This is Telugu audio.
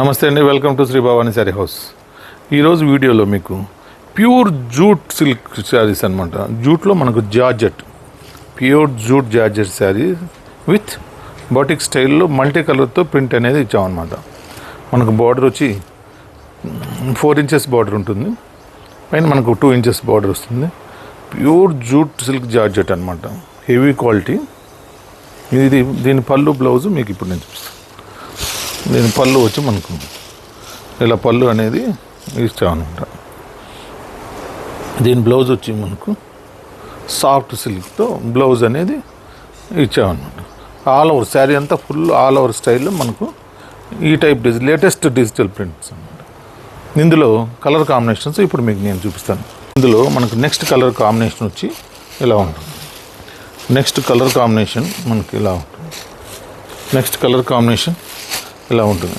నమస్తే అండి, welcome to Shri Bhavani sari house. ఈరోజు వీడియోలో మీకు ప్యూర్ జూట్ సిల్క్ శారీస్ అనమాట. జూట్లో మనకు georgette, pure jute georgette sari with batik స్టైల్లో మల్టీ కలర్తో ప్రింట్ అనేది ఇచ్చామన్నమాట. మనకు బార్డర్ వచ్చి 4 ఇంచెస్ బార్డర్ ఉంటుంది, పైన మనకు 2 ఇంచెస్ బార్డర్ వస్తుంది. ప్యూర్ జూట్ సిల్క్ జార్జెట్ అనమాట, హెవీ క్వాలిటీ. దీని పళ్ళు బ్లౌజు మీకు ఇప్పుడు నేను చూపిస్తాను. దీని పళ్ళు వచ్చి మనకు ఇలా పళ్ళు అనేది ఇచ్చామన్నమాట. దీని బ్లౌజ్ వచ్చి మనకు సాఫ్ట్ సిల్క్తో బ్లౌజ్ అనేది ఇచ్చామన్నమాట. ఆల్ ఓవర్ శారీ అంతా ఫుల్ ఆల్ ఓవర్ స్టైల్లో మనకు ఈ టైప్ లేటెస్ట్ డిజిటల్ ప్రింట్స్ అన్నమాట. ఇందులో కలర్ కాంబినేషన్స్ ఇప్పుడు మీకు నేను చూపిస్తాను. ఇందులో మనకు నెక్స్ట్ కలర్ కాంబినేషన్ వచ్చి ఇలా ఉంటుంది. నెక్స్ట్ కలర్ కాంబినేషన్ మనకి ఇలా ఉంటుంది. నెక్స్ట్ కలర్ కాంబినేషన్ ఇలా ఉంటుంది.